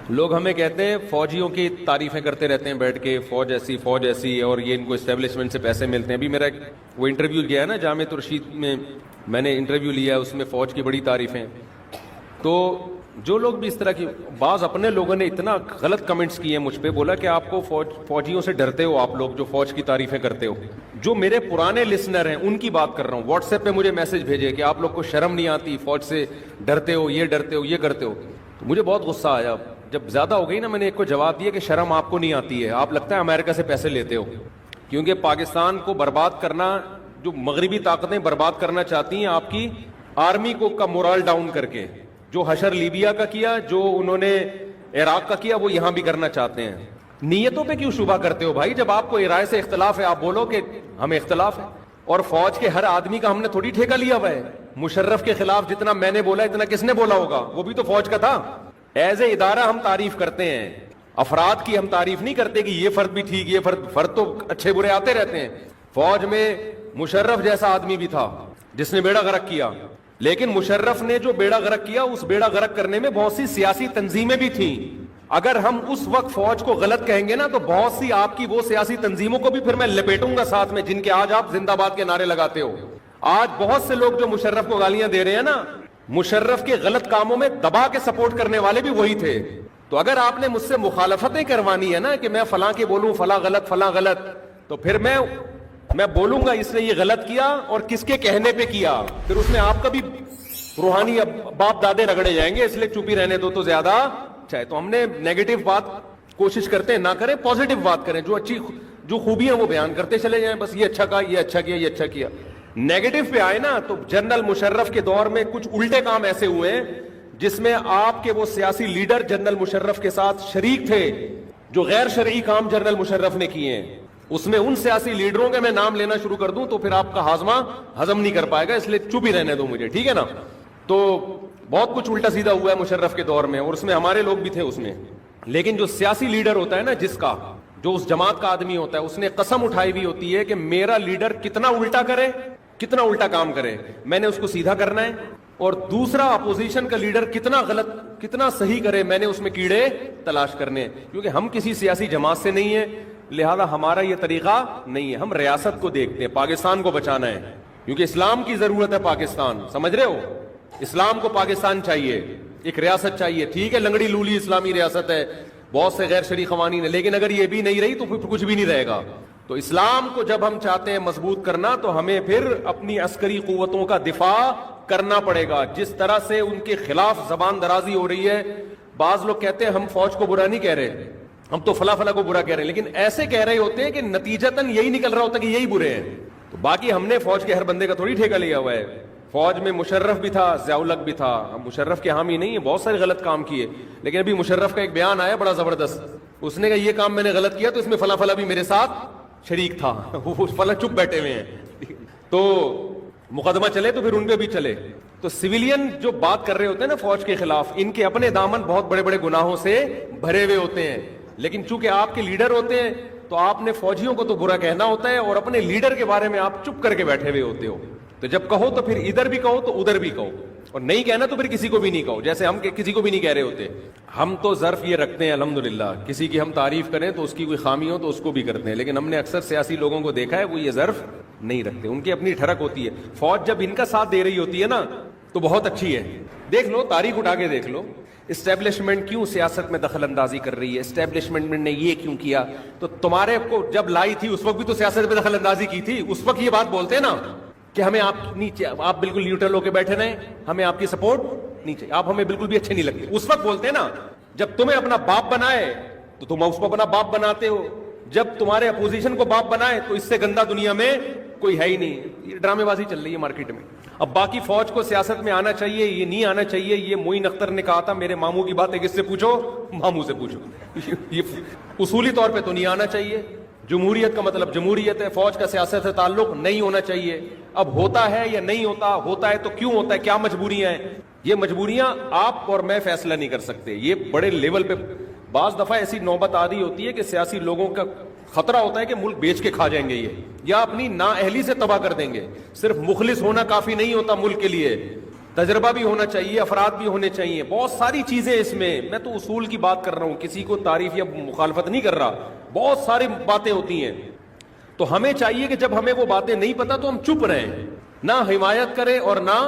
لوگ ہمیں کہتے ہیں فوجیوں کی تعریفیں کرتے رہتے ہیں بیٹھ کے، فوج ایسی اور یہ ان کو اسٹیبلشمنٹ سے پیسے ملتے ہیں. ابھی میرا وہ انٹرویو گیا ہے نا جامعۃ الرشید میں نے انٹرویو لیا ہے، اس میں فوج کی بڑی تعریفیں. تو جو لوگ بھی اس طرح کی، بعض اپنے لوگوں نے اتنا غلط کمنٹس کیے ہیں مجھ پہ، بولا کہ آپ کو فوجیوں سے ڈرتے ہو، آپ لوگ جو فوج کی تعریفیں کرتے ہو. جو میرے پرانے لسنر ہیں ان کی بات کر رہا ہوں، واٹس ایپ پہ مجھے میسج بھیجے کہ آپ لوگ کو شرم نہیں آتی، فوج سے ڈرتے ہو، یہ کرتے ہو. تو مجھے بہت غصہ آیا جب زیادہ ہو گئی نا. میں نے ایک کو جواب دیا کہ شرم آپ کو نہیں آتی ہے، آپ لگتا ہے امریکہ سے پیسے لیتے ہو. کیونکہ پاکستان کو برباد کرنا، جو مغربی طاقتیں برباد کرنا چاہتی ہیں آپ کی آرمی کو کا مورال ڈاؤن کر کے، جو حشر لیبیا کا کیا، جو انہوں نے عراق کا کیا، وہ یہاں بھی کرنا چاہتے ہیں. نیتوں پہ کیوں شبہ کرتے ہو بھائی؟ جب آپ کو رائے سے اختلاف ہے آپ بولو کہ ہمیں اختلاف ہے. اور فوج کے ہر آدمی کا ہم نے تھوڑی ٹھیکہ لیا ہوا ہے. مشرف کے خلاف جتنا میں نے بولا اتنا کس نے بولا ہوگا؟ وہ بھی تو فوج کا تھا. ایز اے ادارہ ہم تعریف کرتے ہیں، افراد کی ہم تعریف نہیں کرتے کہ یہ فرد بھی ٹھیک، یہ فرد تو اچھے برے آتے رہتے ہیں. فوج میں مشرف جیسا آدمی بھی تھا جس نے بیڑا غرق کیا، لیکن مشرف نے جو بیڑا غرق کیا، اس بیڑا غرق کرنے میں بہت سی سیاسی تنظیمیں بھی تھیں. اگر ہم اس وقت فوج کو غلط کہیں گے نا تو بہت سی آپ کی وہ سیاسی تنظیموں کو بھی پھر میں لپیٹوں گا ساتھ میں، جن کے آج آپ زندہ باد کے نعرے لگاتے ہو. آج بہت سے لوگ جو مشرف کو گالیاں دے رہے ہیں نا، مشرف کے غلط کاموں میں دبا کے سپورٹ کرنے والے بھی وہی تھے. تو اگر آپ نے مجھ سے مخالفتیں کروانی ہے نا کہ میں فلاں کے بولوں فلاں غلط، تو پھر میں بولوں گا اس نے یہ غلط کیا اور کس کے کہنے پہ کیا. پھر اس میں آپ کا بھی روحانی باپ دادے رگڑے جائیں گے، اس لیے چپ ہی رہنے دو تو زیادہ چاہے. تو ہم نے نیگیٹو بات کوشش کرتے ہیں نہ کریں، پازیٹو بات کریں، جو خوبیاں وہ بیان کرتے چلے جائیں. بس یہ اچھا کہا، یہ اچھا کیا، یہ اچھا کیا. نیگیٹو پہ آئے نا تو جنرل مشرف کے دور میں کچھ الٹے کام ایسے ہوئے ہیں جس میں آپ کے وہ سیاسی لیڈر جنرل مشرف کے ساتھ شریک تھے. جو غیر شرعی کام جنرل مشرف نے کیے ہیں، اس میں ان سیاسی لیڈروں کے میں نام لینا شروع کر دوں تو پھر آپ کا ہاضمہ ہضم نہیں کر پائے گا، اس لیے چپ ہی رہنے دو مجھے، ٹھیک ہے نا. تو بہت کچھ الٹا سیدھا ہوا ہے مشرف کے دور میں، اور اس میں ہمارے لوگ بھی تھے اس میں. لیکن جو سیاسی لیڈر ہوتا ہے نا، جو اس جماعت کا آدمی ہوتا ہے، اس نے قسم اٹھائی ہوئی ہوتی ہے کہ میرا لیڈر کتنا الٹا کرے، کتنا الٹا کام کرے، میں نے اس کو سیدھا کرنا ہے. اور دوسرا اپوزیشن کا لیڈر کتنا غلط کتنا صحیح کرے، میں نے اس میں کیڑے تلاش کرنے ہیں. کیونکہ ہم کسی سیاسی جماعت سے نہیں ہیں، لہذا ہمارا یہ طریقہ نہیں ہے. ہم ریاست کو دیکھتے ہیں، پاکستان کو بچانا ہے، کیونکہ اسلام کی ضرورت ہے. پاکستان سمجھ رہے ہو، اسلام کو پاکستان چاہیے، ایک ریاست چاہیے. ٹھیک ہے لنگڑی لولی اسلامی ریاست ہے، بہت سے غیر شرعی قوانین ہیں، لیکن اگر یہ بھی نہیں رہی تو پھر کچھ بھی نہیں رہے گا. تو اسلام کو جب ہم چاہتے ہیں مضبوط کرنا تو ہمیں پھر اپنی عسکری قوتوں کا دفاع کرنا پڑے گا. جس طرح سے ان کے خلاف زبان درازی ہو رہی ہے، بعض لوگ کہتے ہیں ہم فوج کو برا نہیں کہہ رہے، ہم تو فلاں کو برا کہہ رہے ہیں، لیکن ایسے کہہ رہے ہوتے ہیں کہ نتیجتاً یہی نکل رہا ہوتا ہے کہ یہی برے ہیں. تو باقی ہم نے فوج کے ہر بندے کا تھوڑی ٹھیکہ لیا ہوا ہے. فوج میں مشرف بھی تھا، ضیاء الحق بھی تھا. ہم مشرف کے حامی نہیں ہیں، بہت سارے غلط کام کیے، لیکن ابھی مشرف کا ایک بیان آیا بڑا زبردست. اس نے کہا یہ کام میں نے غلط کیا تو اس میں فلاں بھی میرے ساتھ شریک تھا. وہ فلاں چپ بیٹھے ہوئے ہیں. تو مقدمہ چلے تو پھر ان پہ بھی چلے. تو سویلین جو بات کر رہے ہوتے ہیں نا فوج کے خلاف، ان کے اپنے دامن بہت بڑے بڑے گناہوں سے بھرے ہوئے ہوتے ہیں. لیکن چونکہ آپ کے لیڈر ہوتے ہیں تو آپ نے فوجیوں کو تو برا کہنا ہوتا ہے، اور اپنے لیڈر کے بارے میں آپ چپ کر کے بیٹھے ہوئے ہوتے ہو. تو جب کہو تو پھر ادھر بھی کہو تو ادھر بھی کہو، اور نہیں کہنا تو پھر کسی کو بھی نہیں کہو. جیسے ہم کسی کو بھی نہیں کہہ رہے ہوتے. ہم تو ظرف یہ رکھتے ہیں الحمدللہ، کسی کی ہم تعریف کریں تو اس کی کوئی خامی ہو تو اس کو بھی کرتے ہیں، لیکن ہم نے اکثر سیاسی لوگوں کو دیکھا ہے وہ یہ ظرف نہیں رکھتے. ان کی اپنی ٹھڑک ہوتی ہے. فوج جب ان کا ساتھ دے رہی ہوتی ہے نا تو بہت اچھی ہے. دیکھ لو تاریخ اٹھا کے دیکھ لو، اسٹیبلشمنٹ کیوں سیاست میں دخل اندازی کر رہی ہے، اسٹیبلشمنٹ نے یہ کیوں کیا. تو تمہارے کو جب لائی تھی اس وقت بھی تو سیاست میں دخل اندازی کی تھی. اس وقت یہ بات بولتے ہیں نا کہ ہمیں آپ نیچے، آپ بالکل نیوٹرل ہو کے بیٹھے رہیں، ہمیں آپ کی سپورٹ نہیں چاہیے، آپ ہمیں بالکل بھی اچھے نہیں لگتے. اس وقت بولتے ہیں نا. جب تمہیں اپنا باپ بنائے تو تم اس کو اپنا باپ بناتے ہو، جب تمہارے اپوزیشن کو باپ بنائے تو اس سے گندا دنیا میں کوئی ہے ہی نہیں. یہ ڈرامے بازی چل رہی ہے مارکیٹ میں. اب باقی فوج کو سیاست میں آنا چاہیے، یہ نہیں آنا چاہیے، یہ معین اختر نے کہا تھا میرے ماموں کی بات ہے، کس سے پوچھو؟ ماموں سے پوچھو. یہ اصولی طور پہ تو نہیں آنا چاہیے. جمہوریت کا مطلب جمہوریت ہے، فوج کا سیاست سے تعلق نہیں ہونا چاہیے. اب ہوتا ہے یا نہیں ہوتا، ہوتا ہے تو کیوں ہوتا ہے، کیا مجبوریاں ہیں؟ یہ مجبوریاں آپ اور میں فیصلہ نہیں کر سکتے. یہ بڑے لیول پہ بعض دفعہ ایسی نوبت آ رہی ہوتی ہے کہ سیاسی لوگوں کا خطرہ ہوتا ہے کہ ملک بیچ کے کھا جائیں گے یہ، یا اپنی نااہلی سے تباہ کر دیں گے. صرف مخلص ہونا کافی نہیں ہوتا ملک کے لیے، تجربہ بھی ہونا چاہیے, افراد بھی ہونے چاہیے, بہت ساری چیزیں اس میں تو اصول کی بات کر رہا ہوں, کسی کو تعریف یا مخالفت نہیں کر رہا, بہت ساری باتیں ہوتی ہیں. تو ہمیں چاہیے کہ جب ہمیں وہ باتیں نہیں پتا تو ہم چپ رہیں, نہ حمایت کریں اور نہ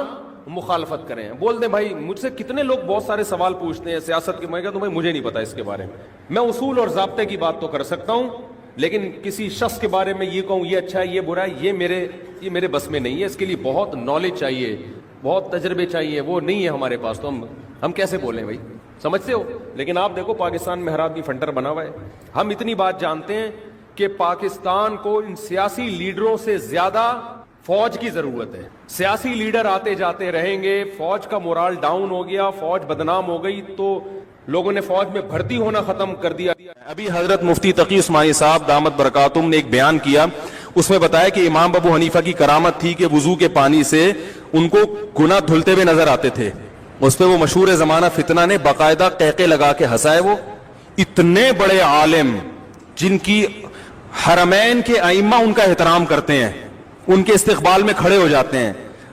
مخالفت کریں. بول دیں بھائی, مجھ سے کتنے لوگ بہت سارے سوال پوچھتے ہیں سیاست کے, میں کہتا ہوں بھائی مجھے نہیں پتا اس کے بارے میں اصول اور ضابطے کی بات تو کر سکتا ہوں, لیکن کسی شخص کے بارے میں یہ کہوں یہ اچھا ہے یہ برا ہے, یہ میرے بس میں نہیں ہے. اس کے لیے بہت نالج چاہیے, بہت تجربے چاہیے, وہ نہیں ہے ہمارے پاس. تو ہم کیسے بولیں بھائی, سمجھتے ہو؟ لیکن آپ دیکھو پاکستان میں ہر آدمی فنٹر بنا ہوا ہے. ہم اتنی بات جانتے ہیں کہ پاکستان کو ان سیاسی لیڈروں سے زیادہ فوج کی ضرورت ہے. سیاسی لیڈر آتے جاتے رہیں گے, فوج کا مورال ڈاؤن ہو گیا, فوج بدنام ہو گئی تو لوگوں نے فوج میں بھرتی ہونا ختم کر دیا. ابھی حضرت مفتی تقی عثمانی صاحب دامت برکاتہم نے ایک بیان کیا, اس میں بتایا کہ امام ابو حنیفہ کی کرامت تھی کہ وضو کے پانی سے ان کو گناہ دھلتے ہوئے نظر آتے تھے. اس پہ وہ مشہور زمانہ فتنہ نے باقاعدہ قہقے لگا کے ہنسائے. وہ اتنے بڑے عالم جن کی حرمین کے ائمہ ان کا احترام کرتے ہیں, ان کے استقبال میں کھڑے ہو جاتے ہیں.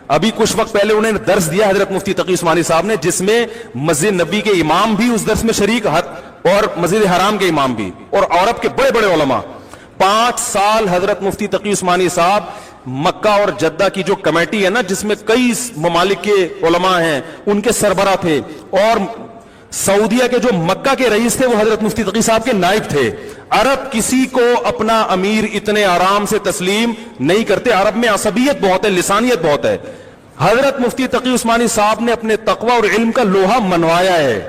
ابھی کچھ وقت پہلے انہیں درس دیا حضرت مفتی تقی عثمانی صاحب نے, جس میں مسجد نبی کے امام بھی اس درس میں شریک اور مسجد حرام کے امام بھی اور عرب کے بڑے بڑے علماء. 5 سال حضرت مفتی تقی عثمانی صاحب مکہ اور جدہ کی جو کمیٹی ہے نا, جس میں کئی ممالک کے علماء ہیں, ان کے سربراہ تھے, اور سعودیہ کے جو مکہ کے رئیس تھے وہ حضرت مفتی تقی صاحب کے نائب تھے. عرب کسی کو اپنا امیر اتنے آرام سے تسلیم نہیں کرتے. عرب میں عصبیت بہت ہے, لسانیت بہت ہے. حضرت مفتی تقی عثمانی صاحب نے اپنے تقوی اور علم کا لوہا منوایا ہے,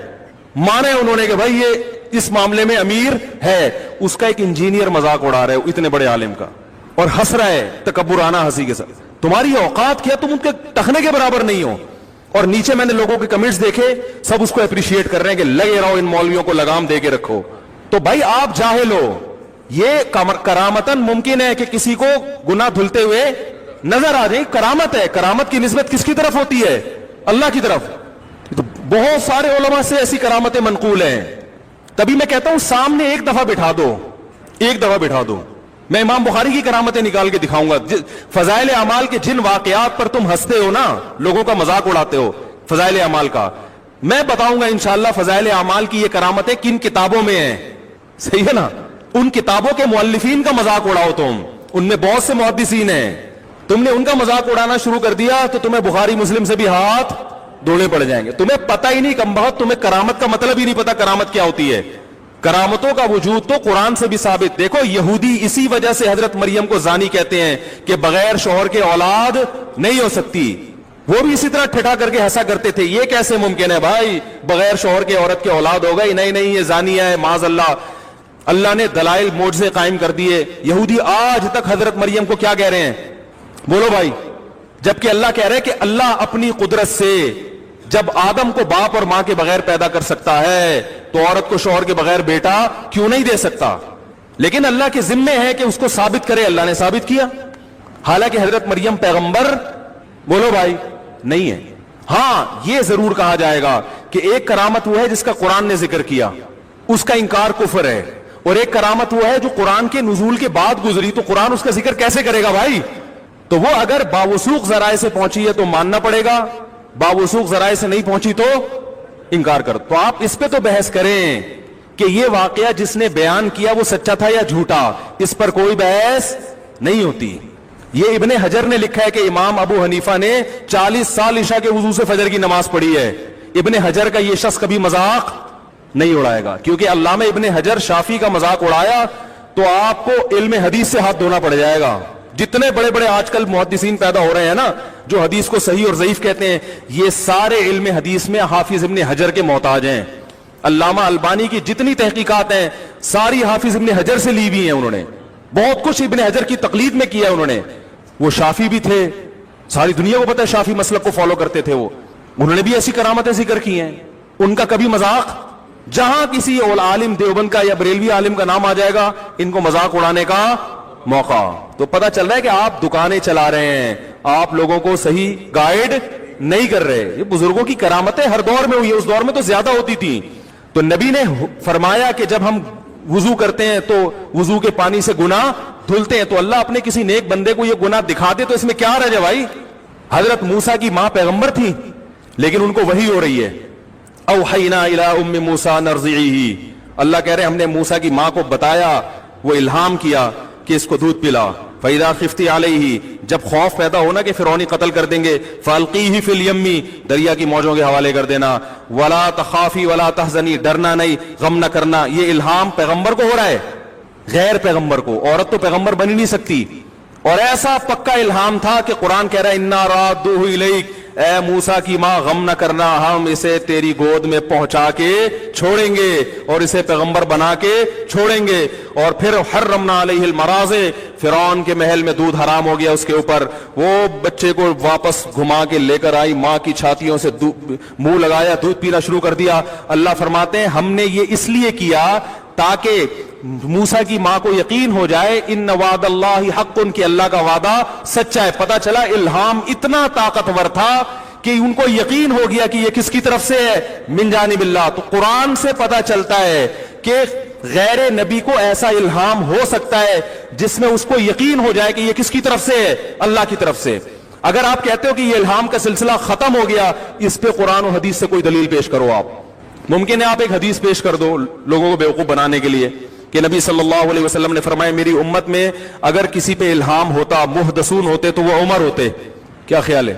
مانا ہے انہوں نے کہ بھائی یہ اس معاملے میں امیر ہے. اس کا ایک انجینئر مذاق اڑا رہا ہے اتنے بڑے عالم کا, اور ہنس رہا ہے تکبرانہ ہنسی کے ساتھ. تمہاری اوقات کیا, تم ان کے ٹخنے کے برابر نہیں ہو. اور نیچے میں نے لوگوں کے کمنٹس دیکھے, سب اس کو اپریشیٹ کر رہے ہیں کہ لگے رہو ان مولویوں کو لگام دے کے رکھو. تو بھائی آپ جاہل ہو, یہ کرامتاً ممکن ہے کہ کسی کو گناہ دھلتے ہوئے نظر آ جائے, کرامت ہے. کرامت کی نسبت کس کی طرف ہوتی ہے؟ اللہ کی طرف. تو بہت سارے علماء سے ایسی کرامتیں منقول ہیں. تبھی میں کہتا ہوں سامنے ایک دفعہ بٹھا دو. میں امام بخاری کی کرامتیں نکال کے دکھاؤں گا. فضائل اعمال کے جن واقعات پر تم ہنستے ہو نا, لوگوں کا مذاق اڑاتے ہو فضائل اعمال کا, میں بتاؤں گا انشاءاللہ فضائل اعمال کی یہ کرامتیں کن کتابوں میں ہیں. صحیح ہے نا؟ ان کتابوں کے مؤلفین کا مذاق اڑاؤ تم, ان میں بہت سے محدثین ہیں. تم نے ان کا مذاق اڑانا شروع کر دیا تو تمہیں بخاری مسلم سے بھی ہاتھ دھونے پڑ جائیں گے. تمہیں پتہ ہی نہیں, کم بہت تمہیں کرامت کا مطلب ہی نہیں پتا کرامت کیا ہوتی ہے. کرامتوں کا وجود تو قرآن سے بھی ثابت. دیکھو یہودی اسی وجہ سے حضرت مریم کو زانی کہتے ہیں کہ بغیر شوہر کے اولاد نہیں ہو سکتی. وہ بھی اسی طرح ٹھٹا کر کے ہنسا کرتے تھے, یہ کیسے ممکن ہے بھائی بغیر شوہر کے عورت کے اولاد ہوگا ہی نہیں, یہ زانیہ ہے معاذ اللہ. اللہ نے دلائل معجزے قائم کر دیے. یہودی آج تک حضرت مریم کو کیا کہہ رہے ہیں, بولو بھائی, جبکہ اللہ کہہ رہے کہ اللہ اپنی قدرت سے جب آدم کو باپ اور ماں کے بغیر پیدا کر سکتا ہے تو عورت کو شوہر کے بغیر بیٹا کیوں نہیں دے سکتا. لیکن اللہ کے ذمے ہے کہ اس کو ثابت کرے, اللہ نے ثابت کیا. حالانکہ حضرت مریم پیغمبر, بولو بھائی, نہیں ہے. ہاں یہ ضرور کہا جائے گا کہ ایک کرامت وہ ہے جس کا قرآن نے ذکر کیا, اس کا انکار کفر ہے, اور ایک کرامت وہ ہے جو قرآن کے نزول کے بعد گزری, تو قرآن اس کا ذکر کیسے کرے گا بھائی. تو وہ اگر باوثوق ذرائع سے پہنچی ہے تو ماننا پڑے گا, باوثوق ذرائع سے نہیں پہنچی تو انکار کر. تو آپ اس پہ تو بحث کریں کہ یہ واقعہ جس نے بیان کیا وہ سچا تھا یا جھوٹا, اس پر کوئی بحث نہیں ہوتی. یہ ابن حجر نے لکھا ہے کہ امام ابو حنیفہ نے 40 سال عشاء کے وضو سے فجر کی نماز پڑھی ہے. ابن حجر کا یہ شخص کبھی مذاق نہیں اڑائے گا, کیونکہ علامہ ابن حجر شافعی کا مذاق اڑایا تو آپ کو علم حدیث سے ہاتھ دھونا پڑ جائے گا. جتنے بڑے بڑے آج کل محدثین پیدا ہو رہے ہیں نا, جو حدیث کو صحیح اور ضعیف کہتے ہیں, یہ سارے علم حدیث میں حافظ ابن حجر کے محتاج ہیں. علامہ البانی کی جتنی تحقیقات ہیں ساری حافظ ابن حجر سے لی ہوئی ہیں. انہوں نے بہت کچھ ابن حجر کی تقلید میں کیا ہے. انہوں نے, وہ شافعی بھی تھے, ساری دنیا کو پتہ ہے شافعی مسلک کو فالو کرتے تھے. وہ انہوں نے بھی ایسی کرامتیں ذکر کی ہیں. ان کا کبھی مذاق, جہاں کسی عالم دیوبند کا یا بریلوی عالم کا نام آ جائے گا ان کو مذاق اڑانے کا موقع. تو پتہ چل رہا ہے کہ آپ دکانیں چلا رہے ہیں, آپ لوگوں کو صحیح گائیڈ نہیں کر رہے. یہ بزرگوں کی کرامتیں ہر دور میں ہوئی ہے, اس دور میں تو زیادہ ہوتی تھی. تو نبی نے فرمایا کہ جب ہم وضو کرتے ہیں تو وضو کے پانی سے گناہ دھلتے ہیں, تو اللہ اپنے کسی نیک بندے کو یہ گناہ دکھا دے تو اس میں کیا حرج ہے بھائی. حضرت موسیٰ کی ماں پیغمبر تھی, لیکن ان کو وحی ہو رہی ہے. اوحینا الی ام موسیٰ نرضعیہ، اللہ کہہ رہے ہیں ہم نے موسیٰ کی ماں کو بتایا، وہ الہام کیا کہ اس کو دودھ پلا. فَإِذَا خِفْتِ عَلَيْهِ، جب خوف پیدا ہونا کہ فرعونی قتل کر دیں گے، فَأَلْقِيهِ فِي الْيَمِّ، دریا کی موجوں کے حوالے کر دینا. وَلَا تَخَافِي وَلَا تَحْزَنِي، ڈرنا نہیں، غم نہ کرنا. یہ الہام پیغمبر کو ہو رہا ہے، غیر پیغمبر کو. عورت تو پیغمبر بن ہی نہیں سکتی. اور ایسا پکا الہام تھا کہ قرآن کہہ رہا ہے اِنَّا رَادُّوهُ إِلَيْكَ، اے موسیٰ کی ماں غم نہ کرنا، ہم اسے تیری گود میں پہنچا کے چھوڑیں گے اور اسے پیغمبر بنا کے چھوڑیں گے. اور پھر حرمنا علیہ المراضع، فرعون کے محل میں دودھ حرام ہو گیا اس کے اوپر. وہ بچے کو واپس گھما کے لے کر آئی، ماں کی چھاتیوں سے منہ لگایا، دودھ پینا شروع کر دیا. اللہ فرماتے ہیں ہم نے یہ اس لیے کیا تاکہ موسیٰ کی ماں کو یقین ہو جائے ان وعد اللہ حق، کہ اللہ کا وعدہ سچا ہے. پتہ چلا الہام اتنا طاقتور تھا کہ ان کو یقین ہو گیا کہ یہ کس کی طرف سے ہے، من جانب اللہ. تو قرآن سے پتہ چلتا ہے کہ غیر نبی کو ایسا الہام ہو سکتا ہے جس میں اس کو یقین ہو جائے کہ یہ کس کی طرف سے ہے، اللہ کی طرف سے. اگر آپ کہتے ہو کہ یہ الہام کا سلسلہ ختم ہو گیا، اس پہ قرآن و حدیث سے کوئی دلیل پیش کرو. آپ ممکن ہے آپ ایک حدیث پیش کر دو لوگوں کو بیوقوف بنانے کے لیے کہ نبی صلی اللہ علیہ وسلم نے فرمایا میری امت میں اگر کسی پہ الہام ہوتا، محدثون ہوتے تو وہ عمر ہوتے. کیا خیال ہے؟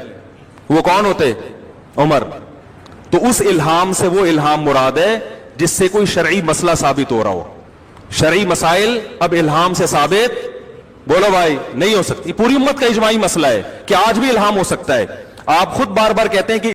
وہ کون ہوتے؟ عمر. تو اس الہام سے وہ الہام مراد ہے جس سے کوئی شرعی مسئلہ ثابت ہو رہا ہو. شرعی مسائل اب الہام سے ثابت بولو بھائی نہیں ہو سکتی. پوری امت کا اجماعی مسئلہ ہے کہ آج بھی الہام ہو سکتا ہے. آپ خود بار بار کہتے ہیں کہ